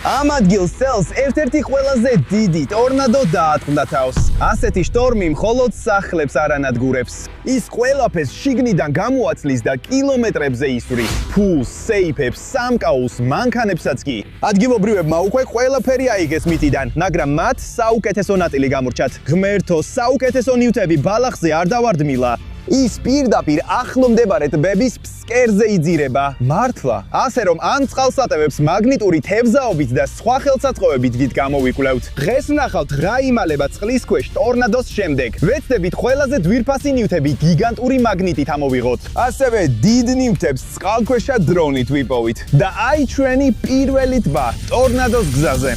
ამ ადგილს წელს ერთ-ერთი ყველაზე დიდი ტორნადო დაატყდა თავს. ასეთი შტორმი მხოლოდ სახლებს არ ანადგურებს. ის ყველაფერს შიგნიდან გამოაცლის და კილომეტრებზე ისვრის. ფულს, სეიფებს, სამკაულს, მანქანებსაც კი. ადგილობრივებმა უკვე ყველაფერი აიღეს მიწიდან, მაგრამ მათ საუკეთესო ნაწილი გამორჩათ. ღმერთო, საუკეთესო ნივთები ბალახზე არ დავარდმილა. ის პირდაპირ ახლო მდებარე ტბების ფსკერზე იძირება. მართლა, ასე რომ ან წყალსატევებს მაგნიტური თევზაობით და სხვა ხელსაწყოებით დიდ გამოვიკვლევთ. დღეს ვნახავთ რა იმალება წყლის ქვეშ ტორნადოს შემდეგ. ვეცდებით ყველაზე ძვირფასი ნივთები გიგანტური მაგნიტით ამოვიღოთ. ასევე დიდ ნივთებს წყალქვეშა დრონით ვიპოვით. და აი ჩვენი პირველი ტბა ტორნადოს გზაზე.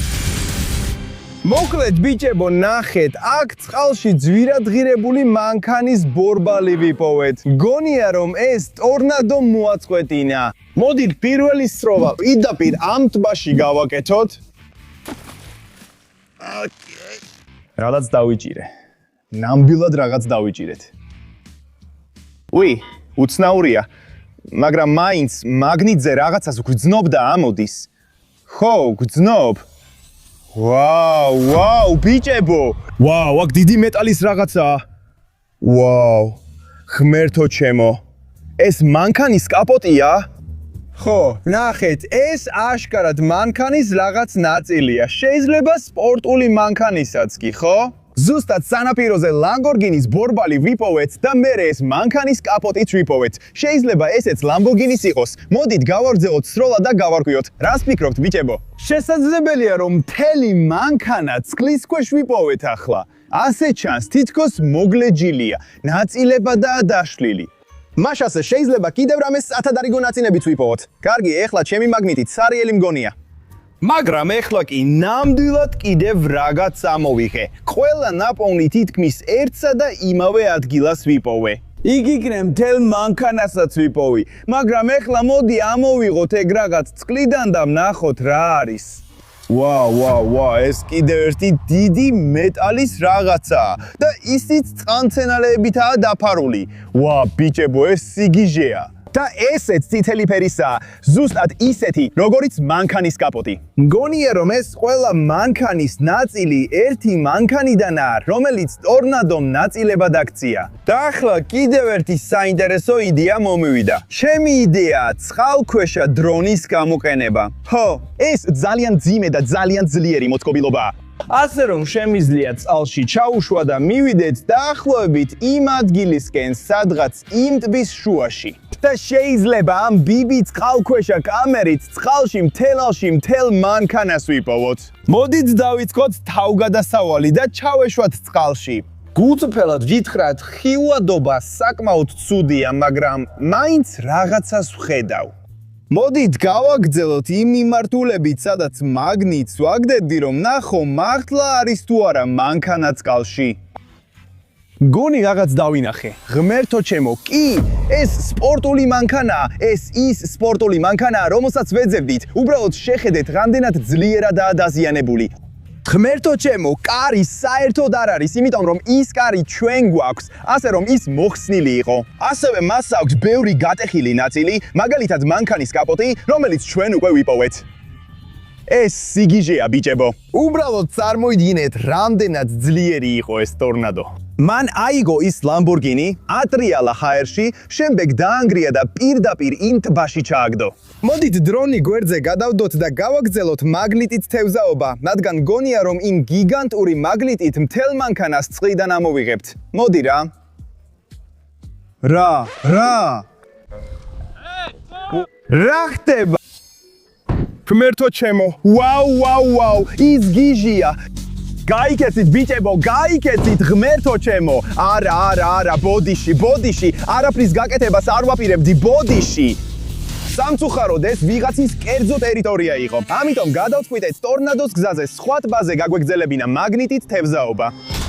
მოკლედ ბიჭებო, ნახეთ, აქ წყალში ძვირადღირებული მანქანის ბორბალი ვიპოვეთ. გონია რომ ეს ტორნადო მოაწყვეტინა. მოდით პირველი სროვა პირდაპირ ამ ტბაში გავაკეთოთ. რაღაც დავიჭირე. ნამდვილად რაღაც დავიჭირეთ. უი, უცნაურია, მაგრამ მაინც მაგნიტზე რაღაცას გვძნობ და ამოდის. ხო, გვძნობ. ვაუ, ბიჭებო! ვაუ, აქ დიდი მეტალის რაღაცაა. ვაუ, ღმერთო ჩემო. ეს მანქანის კაპოტია? ხო, ნახეთ, ეს აშკარად მანქანის რაღაც ნაწილია. შეიძლება სპორტული მანქანისაც კი, ხო? ზუსტად სანაპიროზე ლამბორგინის ბორბალი ვიპოვეთ და მერე ეს მანქანის კაპოტიც ვიპოვეთ. შეიძლება ესეც ლამბორგინის იყოს. მოდით გავარძელოთ სროლა და გავარკვიოთ. რას ფიქრობთ, ბიჭებო? შესაძლებელია რომ მთელი მანქანა წყლის ქვეშ ვიპოვეთ ახლა. ასე ჩანს, თითქოს მოგლეჯილია, ნაწილებადაა დაშლილი. მაშასე შეიძლება კიდევ რამე სათადარიგო ნაწილებიც ვიპოვოთ. კარგი, ეხლა ჩემი მაგნიტით სარიელი მგონია. მაგრამ ეხლა კი ნამდვილად კიდევ რაღაც ამოვიღე. ყველა ნაპოვნი თითქმის ერთსა და იმავე ადგილას ვიპოვე. იგი იქნებ მთელ მანქანასაც ვიპოვი, მაგრამ ეხლა მოდი ამოვიღოთ ეგ რაღაც წყლიდან და ვნახოთ რა არის. ვაუ, ეს კიდევ ერთი დიდი მეტალის რაღაცაა და ისიც წყალმცენარეებითაა დაფარული. ბიჭებო, ეს სიგიჟეა. და ესეც წითელი ფერისაა, ზუსტად ისეთი, როგორიც მანქანის კაპოტი. მგონია რომ ეს ყველა მანქანის ნაწილი ერთი მანქანიდანაა, რომელიც ტორნადომ ნაწილებად აქცია. და ახლა კიდევ ერთი საინტერესო იდეა მომივიდა. ჩემი იდეაა წყალქვეშა დრონის გამოყენება. ხო, ეს ძალიან ძიმე და ძალიან ძლიერი მოწყობილობაა. ასე რომ შემიძლია წყალში ჩაუშვა და მივიდეთ დაახლოებით იმ ადგილისკენ, სადღაც იმ ტბის შუაში. და შეიძლება ამ ბიბი წყალქვეშა კამერით წყალში მთელ მანქანას ვიპოვოთ. მოდით დავიწყოთ თავგადასავალი და ჩავეშვათ წყალში. გულწრფელად ვითხრათ, ხილვადობა საკმაოდ ცუდია, მაგრამ მაინც რაღაცას ვხედავ. მოდით გავაგრძელოთ იმ მიმართულებით, სადაც მაგნიტს ვაგდებდი, რომ ნახო მართლა არის თუ არა მანქანა წყალში. გონი რაღაც დავინახე. ღმერთო ჩემო, კი, ეს სპორტული მანქანაა, ეს ის სპორტული მანქანაა, რომელსაც ვეძებდით. უბრალოდ შეხედეთ, რამდენად ძლიერადაა დაზიანებული. ღმერთო ჩემო, კარი საერთოდ არ არის, იმიტომ რომ ის კარი ჩვენ გვაქვს, ასე რომ ის მოხსნილი იყო. ასევე მას აქვს ბევრი გატეხილი ნაწილი, მაგალითად მანქანის კაპოტი, რომელიც ჩვენ უკვე ვიპოვეთ. ეს სიგიჟეა, ბიჭებო. უბრალოდ წარმოიდგინეთ, რამდენად ძლიერი იყო ეს ტორნადო. მან აიგო ის ლამბორგინი, ატრიალა ჰაერში, შემდეგ დაანგრია და პირდაპირ იმ ტბაში ჩააგდო. მოდით დრონი გვერდზე გადავდოთ და გავაგრძელოთ მაგნიტით თევზაობა, რადგან გონია რომ იმ გიგანტური მაგნიტით მთელ მანქანას წყლიდან ამოვიღებთ. მოდი რა. რა ხდება? ღმერთო ჩემო, ვაუ, ის გიჟია. გაიქეცით ბიჭებო, გაიქეცით ღმერთო ჩემო. არა, ბოდიში, არაფრის გაკეთებას არ ვაპირებდი ბოდიში. სამწუხაროდ ეს ვიღაცის კერძო ტერიტორია იყო. ამიტომ გადავწყვიტეთ ტორნადოს გზაზე სხვა ტბაზე გაგვეგზელებინა მაგნიტით თევზაობა.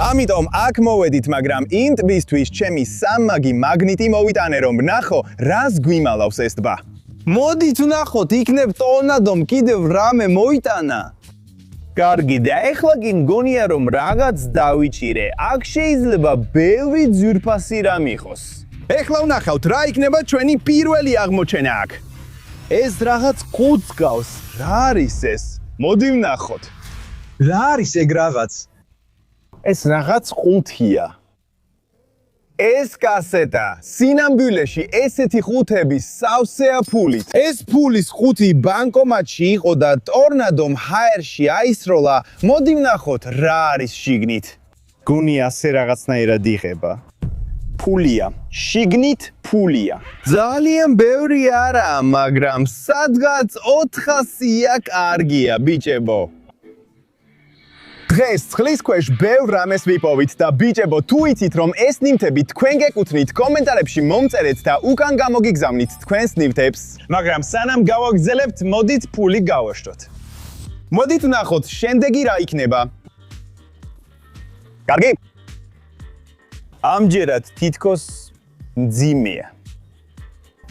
ამიტომ აქ მოვედით, მაგრამ იმ ტბისთვის ჩემი სამმაგი მაგნიტი მოვიტანე, რომ ვნახო, რას გვიმალავს ეს ტბა. მოდით ვნახოთ, იქნებ ტორნადომ კიდევ რამე მოიტანა. კარგი, და ეხლა კი მგონია რომ რაღაც დავიჭირე. აქ შეიძლება ბევრი ძვირფასი რამ იყოს. ეხლა ვნახავთ, რა იქნება ჩვენი პირველი აღმოჩენა აქ. ეს რაღაც ხუთს გავს. რა არის ეს? მოდი ვნახოთ. რა არის ეგ რაღაც? ეს რაღაც ყუთია. ეს კასეტა სინამდვილეში ესეთი ყუთები სავსეა ფულით. ეს ფულის ყუთი ბანკომატში იყო და ტორნადომ ჰაერში აისროლა. მოდი ვნახოთ რა არის შიგნით. გონია ასე რაღაცნაირად იღება. ფულია. შიგნით ფულია. ძალიან ბევრი არაა, მაგრამ სადღაც 400-ია კარგია, ბიჭებო. დღეს წყლის ქვეშ ბევრ რამეს ვიპოვით და ბიჭებო, თუ იცით რომ ეს ნივთები თქვენ გეკუთვნით, კომენტარებში მომწერეთ და უკან გამოგიგზავნით თქვენს ნივთებს. მაგრამ სანამ გავაგზელებთ, მოდით ფული გავაშტოთ. მოდით ვნახოთ, შემდეგი რა იქნება. კარგი? ამჯერად თითქოს მძიმეა.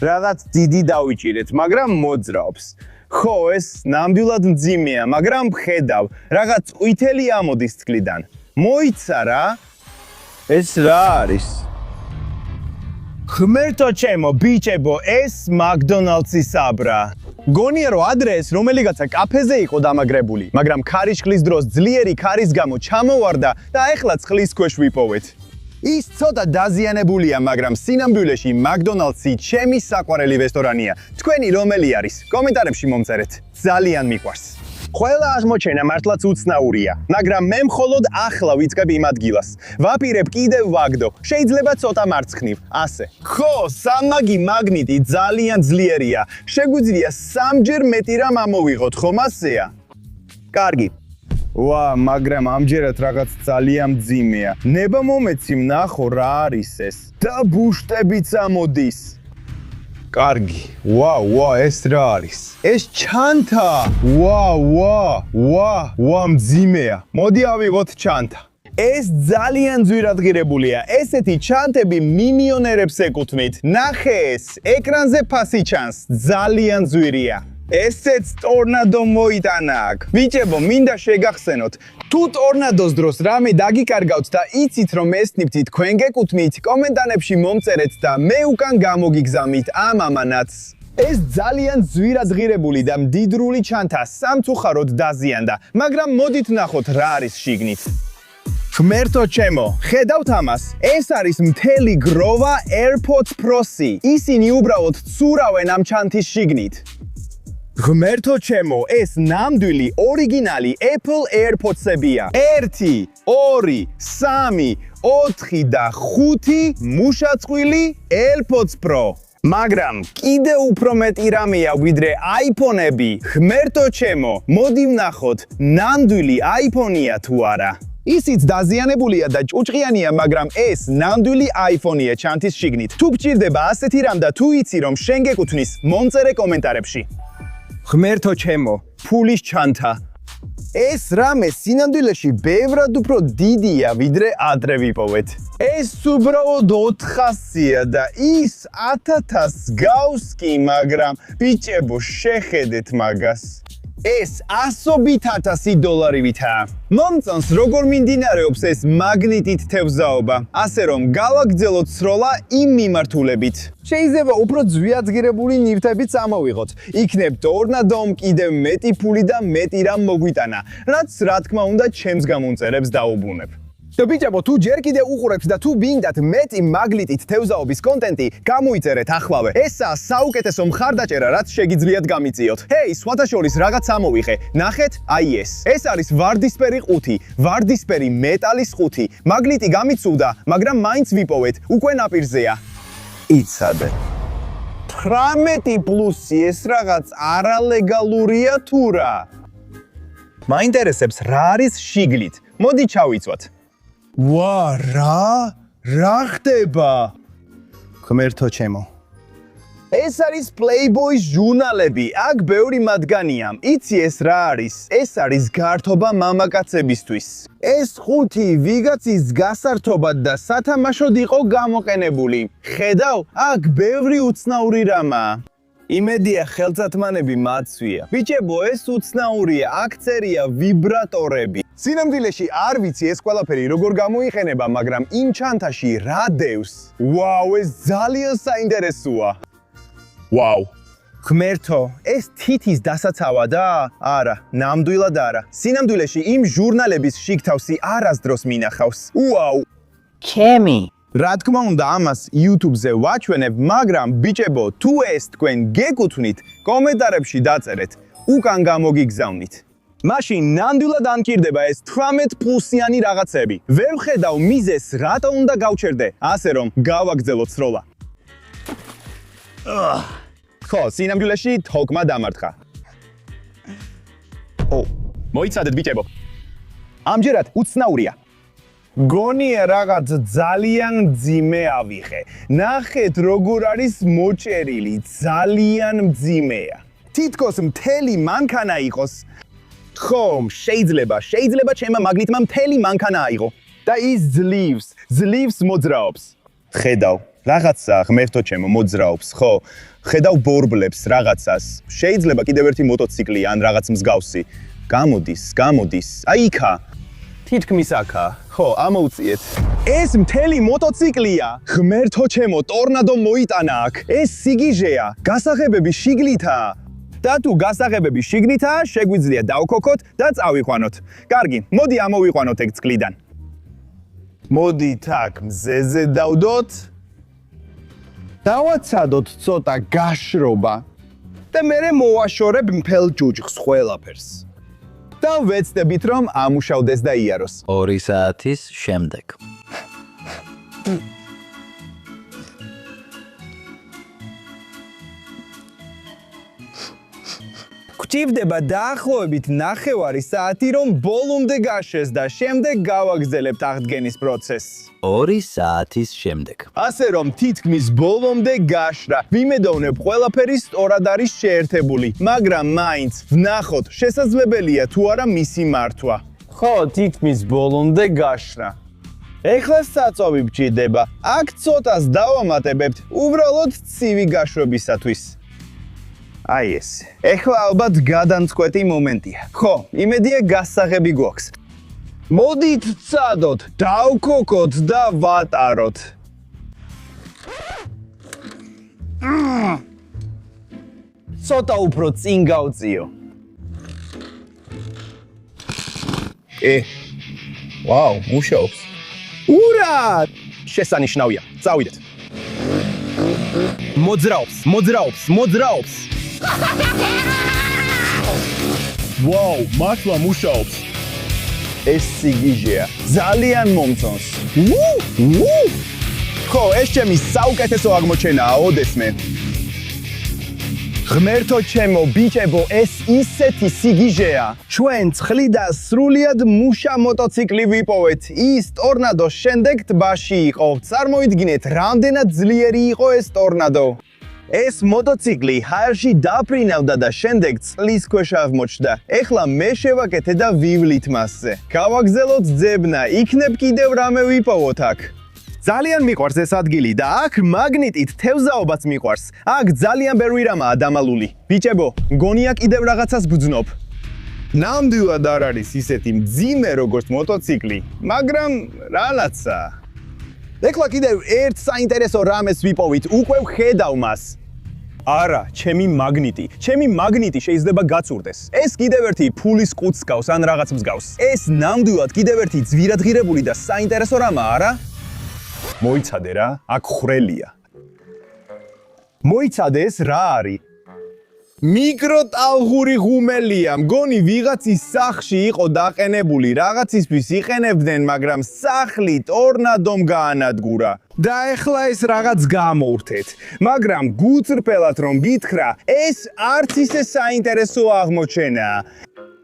რაღაც დიდი დავიჭირეთ, მაგრამ მოძრაობს. ხო, ეს ნამდვილად მძიმეა, მაგრამ ხედავ, რაღაც ყვითელი ამოდის წყლიდან. მოიცა რა? ეს რა არის? ღმერთო ჩემო, ბიჭებო, ეს მაკდონალდსის აბრა. გონია რომ ადრე ეს რომელიღაცა კაფეზე იყო დამაგრებული, მაგრამ ქარიშხლის დროს ძლიერი ქარის გამო ჩამოვარდა და ახლა წყლის ქვეშ ვიპოვეთ. ის ცოტა დაზიანებულია, მაგრამ სინამდვილეში მაკდონალდსი ჩემი საყვარელი რესტორანია. თქვენი რომელი არის? კომენტარებში მომწერეთ. ძალიან მიყვარს. ყველა აღმოჩენა მართლაც უცნაურია, მაგრამ მე მხოლოდ ახლა ვიწყებ იმ ადგილას. ვაპირებ კიდევ ვაგდო, შეიძლება ცოტა მარცხნივ, ასე. ხო, სამმაგი მაგნიტი ძალიან ძლიერია. შეგვიძლია 3-ჯერ მეტი რამ ამოვიღოთ, ხომ ასეა? კარგი. ვა, მაგრამ ამჯერად რაღაც ძალიან მძიმეა. ნება მომეცი ვნახო რა არის ეს. და ბუშტებიც ამოდის. კარგი. ვა, ეს რა არის? ეს ჩანთა. ვა, მძიმეა. მოდი ავიღოთ ჩანთა. ეს ძალიან ძვირადღირებულია. ესეთი ჩანთები მილიონერებს ეკუთვნით. ნახე ეს, ეკრანზე ფასი ჩანს. ძალიან ძვირია. ესეც ტორნადო მოიტანა აქ. ბიჭებო, მინდა შეგახსენოთ, თუ ტორნადოს დროს რამე დაგიკარგავთ და იცით რომ ეს ნივთი თქვენ გეკუთვნით, კომენტარებში მომწერეთ და მე უკან გამოგიგზავნით ამ ამანათს. ეს ძალიან ძვირადღირებული და მდიდრული ჩანთა სამწუხაროდ დაზიანდა, მაგრამ მოდით ვნახოთ რა არის შიგნით. ღმერთო ჩემო, ხედავთ ამას? ეს არის მთელი გროვა AirPods Pro-ი. ისინი უბრალოდ ცურავენ ამ ჩანთის შიგნით. ღმერთო ჩემო, ეს ნამდვილი ორიგინალი Apple AirPods-ებია. 1, 2, 3, 4 და 5 მუშაწყვილი AirPods Pro. მაგრამ კიდევ უფრო მეტი რამეა ვიდრე iPhone-ები. ღმერთო ჩემო, მოდი ვნახოთ, ნამდვილი iPhone-ია თუ არა. ისიც დაზიანებულია და ჭუჭყიანია, მაგრამ ეს ნამდვილი iPhone-ია ჩანთის შიგნით. თუ გჭირდება ასეთი რამ და თუ იცი რომ შენ გეკუთვნის, მომწერე კომენტარებში. ღმერთო ჩემო, ფულის ჩანთა. ეს რამე სინამდვილეში ბევრად უფრო დიდია, ვიდრე ადრე ვიპოვეთ. ეს უბრალოდ 400-ია და ის 1000-ს გავს კი, მაგრამ ბიჭებო, შეხედეთ მაგას. ეს $100,000-ითაა. მომწონს როგორ მიმდინარეობს ეს მაგნიტით თევზაობა, ასე რომ გავაგრძელოთ სროლა იმ მიმართულებით. შეიძლება უფრო ძვირადღირებული ნივთებიც ამოვიღოთ. იქნებ ტორნადომ კიდევ მეტი ფული და მეტი რამ მოგვიტანა, რაც რა თქმა უნდა ჩემს გამომწერებს დაუბრუნებ. და ბიჭებო, თუ ჯერ კიდევ უყურებთ და თუ გინდათ მეტი მაგნიტით თევზაობის კონტენტი, გამოიწერეთ ახლავე. ესაა საუკეთესო მხარდაჭერა, რაც შეგიძლიათ გამიწიოთ. ჰეი, სხვათა შორის რაღაც ამოვიღე. ნახეთ, აი ეს. ეს არის ვარდისფერი ყუთი, ვარდისფერი მეტალის ყუთი. მაგნიტი გამიცუდა, მაგრამ მაინც ვიპოვეთ. უკვე ნაპირზეა. იცადე. 18+, ეს რაღაც არალეგალურია თუ რა? მაინტერესებს რა არის შიგნით. მოდი ჩავიცვათ. ვა, რა ხდება? ღმერთო ჩემო. ეს არის Playboy-ის ჟურნალები, აქ ბევრი მათგანია. იცი ეს რა არის? ეს არის გართობა მამაკაცებისთვის. ეს 5 ვიღაცის გასართობად და სათამაშოდ იყო გამოყენებული. ხედავ, აქ ბევრი უცნაური რამაა. იმედია ხელწათმანები მაცვია. ბიჭებო, ეს უცნაურია, აქ წერია ვიბრატორები. სინამდვილეში არ ვიცი ეს ყველაფერი როგორ გამოიყენება, მაგრამ იმ ჩანთაში რა დევს? ვაუ, ეს ძალიან საინტერესოა. ვაუ, ღმერთო, ეს თითის დასაცავა და არა, ნამდვილად არა. სინამდვილეში იმ ჟურნალების შიგთავსი არასდროს მინახავს. უაუ! ჩემი. რა თქმა უნდა, ამას YouTube-ზე ვაჩვენებ, მაგრამ ბიჭებო, თუ ეს თქვენ გეკუთვნით, კომენტარებში დაწერეთ, უკან გამოგიგზავნით. მაშინ ნამდვილად ანკირდება ეს 18 პლუსიანი რაღაცები. ვერ ვხედავ მიზეს, რატო უნდა გავჩერდე, ასე რომ გავაგზელოთ სროლა. ხო, სინამდვილეში თოკმა დამარცხა. მოიცადეთ ბიჭებო. ამჯერად უცნაურია. გონია რაღაც ძალიან მძიმე ავიღე. ნახეთ როგორ არის მოჭერილი, ძალიან მძიმეა. თითქოს მთელი მანქანა იყოს. ხომ, შეიძლება ჩემმა მაგნიტმა მთელი მანქანა აიღო. და ის ძლივს მოძრაობს. ხედავ, რაღაცა ღმერთო ჩემო მოძრაობს, ხო? ხედავ ბორბლებს რაღაცას. შეიძლება კიდევ ერთი მოტოციკლი ან რაღაც მსგავსი. გამოდის. აი იქა. თითქმის აქა. ხო, ამოუწიეთ. ეს მთელი მოტოციკლია. ღმერთო ჩემო, ტორნადო მოიტანა აქ. ეს სიგიჟეა. გასაღებები შიგნითაა. და თუ გასაღებები შიგნითაა, შეგვიძლია დავქოქოთ და წავიყვანოთ. კარგი, მოდი ამოვიყვანოთ ეგ წყლიდან. მოდით აქ მზეზე დავდოთ. დავაცადოთ ცოტა გაშრობა და მერე მოვაშორებ მთელ ჯუჯხს ყველაფერს. და ვეცდებით რომ ამუშავდეს და იაროს. 2 საათის შემდეგ. გვჭირდება დაახლოებით 9 საათი რომ ბოლომდე გაშეს და შემდეგ გავაგზელებთ აღდგენის პროცესს. 2 საათის შემდეგ. ასე რომ თითქმის ბოლომდე გაშრა. ვიმედოვნებ ყველაფერი სწორად არის შეერთებული, მაგრამ მაინც ვნახოთ შესაძლებელია თუ არა მისი მართვა. ხო, თითქმის ბოლომდე გაშრა. ეხლა საწოვი მჭირდება. აქ ცოტას დავამატებებთ, უბრალოდ ცივი გაშვებისათვის. აი ეს. ეხლა ალბათ გადამწყვეტი მომენტია. ხო, იმედია გასაღები გვაქვს. მოდით წადოთ, დავქოქოთ და ვატაროთ. ცოტა უფრო წინ გავწიო. ვაუ, მუშაობს. ურა! შესანიშნავია. წავიდეთ. მოძრაობს. ვაუ, მართლა მუშაობს. ეს სიგიჟეა. ძალიან მომწონს. ხო, ეს ჩემი საუკეთესო აღმოჩენაა, ოდესმე. ღმერთო ჩემო, ბიჭებო, ეს ისეთი სიგიჟეა. ჩვენ ცხრიდა სრულიად მუშა მოტოციკლი ვიპოვეთ. ის ტორნადოს შემდეგ ტბაში იყო. წარმოიდგინეთ, რამდენად ძლიერი იყო ეს ტორნადო. ეს მოტოციკლი ჰაერში დაფრინავდა და შემდეგ წყლის ქვეშ აღმოჩნდა. ეხლა მე შევაკეთე და ვივლით მასზე. გავაგზელოთ ძებნა, იქნებ კიდევ რამე ვიპოვოთ აქ. ძალიან მიყვარს ეს ადგილი და აქ მაგნიტით თევზაობაც მიყვარს. აქ ძალიან ბევრი რამაა დამალული. ბიჭებო, მგონია კიდევ რაღაცას ბრძნობ. ნამდვილად არ არის ისეთი მძიმე როგორც მოტოციკლი, მაგრამ რალაცა. ეხლა კიდევ ერთ საინტერესო რამეს ვიპოვით, უკვე ვხედავ მას. არა, ჩემი მაგნიტი შეიძლება გაწურდეს. ეს კიდევ ერთი ფულის ყუთს გავს ან რაღაც მსგავს. ეს ნამდვილად კიდევ ერთი ძვირადღირებული და საინტერესო რამაა, არა? მოიცადე რა, აქ ხვრელია. მოიცადე ეს რა არის? მიკროტალღური ღუმელია. მგონი ვიღაცის სახლში იყო დაყენებული, რაღაცისთვის იყენებდნენ, მაგრამ სახლი ტორნადომ გაანადგურა. და ეხლა ეს რაღაც გამოვრთეთ. მაგრამ გულწრფელად რომ გითხრა, ეს არც ისე საინტერესო აღმოჩენაა.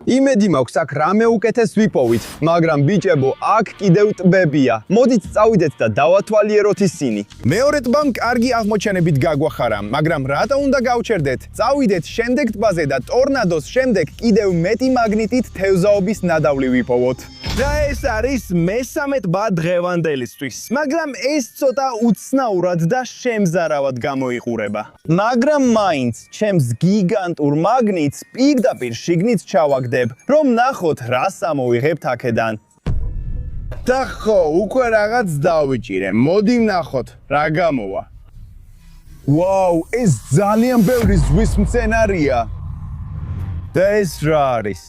იმედი მაქვს აქ რამე უკეთეს ვიპოვით, მაგრამ ბიჭებო, აქ კიდევ ტბებია. მოდით წავიდეთ და დავათვალიეროთ ისინი. მეორე ტბამ კარგი აღმოჩენებით გაგვახარა, მაგრამ რატო უნდა გავჩერდეთ? წავიდეთ შემდეგ ტბაზე და ტორნადოს შემდეგ კიდევ მეტი მაგნიტით თევზაობის ნადავლი ვიპოვოთ. და ეს არის მესამე ტბა დღევანდელისთვის, მაგრამ ეს ცოტა უცნაურად და შემზარავად გამოიყურება. მაგრამ მაინც ჩემს გიგანტურ მაგნიტს პირდაპირ შიგნით ჩავაგდებ, რომ ნახოთ რას ამოვიღებთ აქედან. და ხო, უკვე რაღაც დავიჭირე. მოდი ვნახოთ, რა გამოვა. ვაუ, ეს ძალიან ბევრი ზღვის მცენარეა. და ეს რა არის?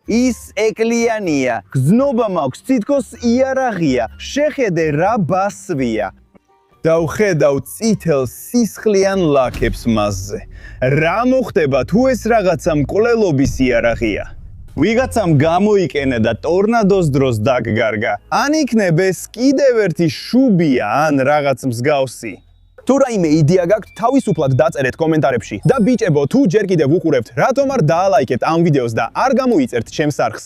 ის ეკლიანია, გზნობა მაქვს, თითქოს იარაღია. შეხედე რა ბასვია. დავხედავ წითელ სისხლიან ლაქებს მასზე. რა მოხდება თუ ეს რაღაცა მკვლელობის იარაღია? ვიღაცამ გამოიყენა და ტორნადოს დროს დაგგარგა. ან იქნებ ეს კიდევ ერთი შუბია ან რაღაც მსგავსი. თუ რაიმე იდეა გაქვთ, თავისუფლად დაწერეთ კომენტარებში და ბიჭებო, თუ ჯერ კიდევ უყურებთ, რატომ არ დაალაიქებთ ამ ვიდეოს და არ გამოიწერთ ჩემს არხს?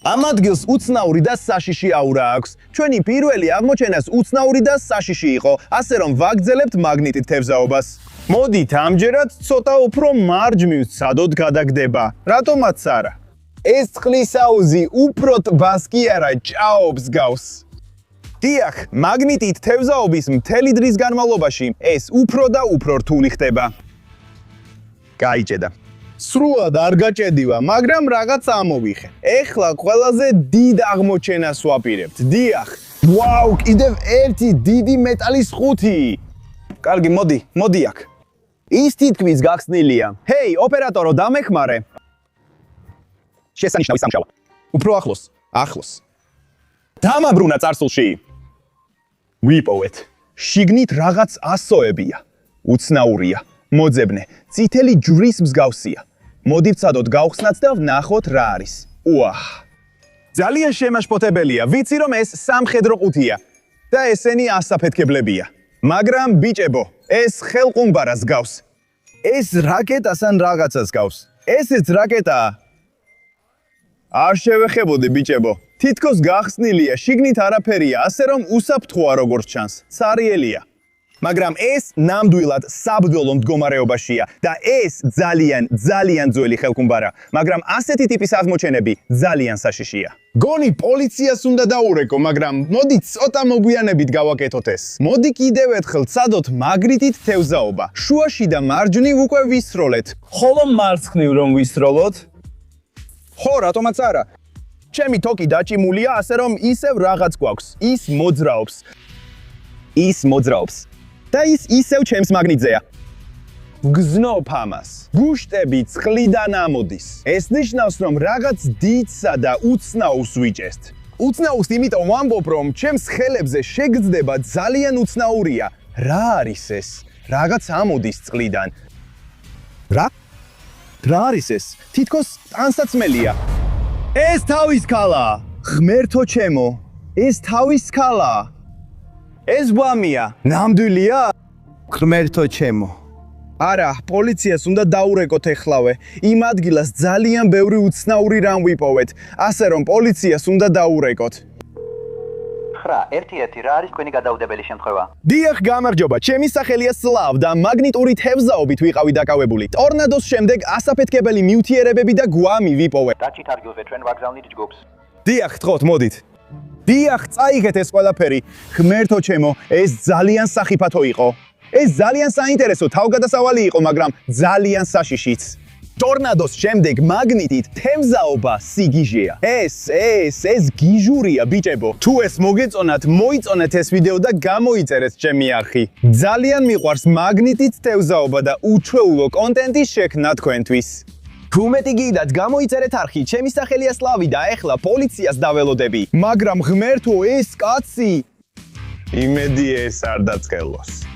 ამ ადგილს უცნაური და საშიში აურა აქვს. ჩვენი პირველი აღმოჩენას უცნაური და საშიში იყო, ასე რომ ვაგრძელებთ მაგნიტით თევზაობას. მოდით ამჯერად ცოტა უფრო მარჯვნივ ცადოდ გადაგდება. რატომაც არა? ეს წყლის აუზი უფრო ტბას კი არა, ჭაობს გავს. დიახ, მაგნიტით თევზაობის მთელი დრის განმავლობაში ეს უფრო და უფრო რთული ხდება. გაიჭედა. სრულად არ გაჭედივა, მაგრამ რაღაც ამოვიხე. ეხლა ყველაზე დიდ აღმოჩენას ვაპირებთ. დიახ. ვაუ, კიდევ ერთი დიდი მეტალის ხუთი. კარგი, მოდი აქ. ის თითქმის გახსნილია. ჰეი, ოპერატორო, დამეხმარე. შესანიშნავი სამშავა. უფრო ახლოს. დამაბრუნა წარსულში. ვიპოვეთ. შიგნით რაღაც ასოებია. უცნაურია. მოძებნე, წითელი ჯვრის მსგავსია. მოდი ვცადოთ გავხსნათ და ვნახოთ რა არის. უაჰ! ძალიან შემაშფოთებელია. ვიცი რომ ეს სამხედრო ყუთია და ესენი ასაფეთქებლებია. მაგრამ ბიჭებო, ეს ხელყუმბარას გავს. ეს რაკეტას ან რაღაცას გავს. ესეც რაკეტაა. არ შევეხებოდი ბიჭებო. თითქოს გახსნილია, შიგნით არაფერია, ასე რომ უსაფრთხოა როგორც ჩანს. ცარიელია. მაგრამ ეს ნამდვილად საბრძოლო მდგომარეობაშია და ეს ძალიან ძველი ხელყუმბარა, მაგრამ ასეთი ტიპის აღმოჩენები ძალიან საშიშია. გონი პოლიციას უნდა დაურეკო, მაგრამ მოდი ცოტა მოგვიანებით გავაკეთოთ ეს. მოდი კიდევ ერთხელ ცადოთ მაგნიტით თევზაობა. შუაში და მარჯვნივ უკვე ვისროლეთ. ხოლო მარცხნივ რომ ვისროლოთ? ხო, რატომაც არა? ჩემი თოკი დაჭიმულია, ასე რომ ისევ რაღაც გვაქვს. ის მოძრაობს. და ის ისევ ჩემს მაგნიტზეა. გზნობ ამას. გუშტები წყლიდან ამოდის. ეს ნიშნავს, რომ რაღაც დიდსა და უცნაურს ვიჭესთ. უცნაურს იმიტომ ვამბობ, რომ ჩემს ხელებზე შეგრძდება ძალიან უცნაურია. რა არის ეს? რაღაც ამოდის წყლიდან. რა არის ეს? თითქოს ტანსაცმელია. ეს თავის ქალაა. ღმერთო ჩემო, ეს თავის ქალაა. ეს ბამია, ნამდვილია? ღმერთო ჩემო. არა, პოლიციას უნდა დაურეკოთ ეხლავე. იმ ადგილას ძალიან ბევრი უცნაური რამ ვიპოვეთ, ასე რომ პოლიციას უნდა დაურეკოთ. ხრა, ერთი, რა არის თქვენი გადაუდებელი შემთხვევა? დიახ, გამარჯობა, ჩემი სახელია სლავ და მაგნიტური თევზაობით ვიყავი დაკავებული. ტორნადოს შემდეგ ასაფეთქებელი ნივთიერებები და გვამი ვიპოვეთ. რაჭით ადგილზე ჩვენ ვაგზავნით ჯგუფს. დიახ, თხოვთ, მოდით. დიახ, წაიღეთ ეს ყველაფერი. ღმერთო ჩემო, ეს ძალიან სახიფათო იყო. ეს ძალიან საინტერესო თავგადასავალი იყო, მაგრამ ძალიან საშიშიც. ტორნადოს შემდეგ მაგნიტით თევზაობა სიგიჟეა. ეს გიჟურია, ბიჭებო. თუ ეს მოგეწონათ, მოიწონეთ ეს ვიდეო და გამოიწერეთ ჩემი არხი. ძალიან მიყვარს მაგნიტით თევზაობა და უჩვეულო კონტენტის შექმნა თქვენთვის. თუ მეტი გიდათ, გამოიწერეთ არხი, ჩემი სახელია სლავი და ეხლა პოლიციას დაველოდები. მაგრამ ღმერთო, ეს კაცი იმედი ეს არ დაწყელოს.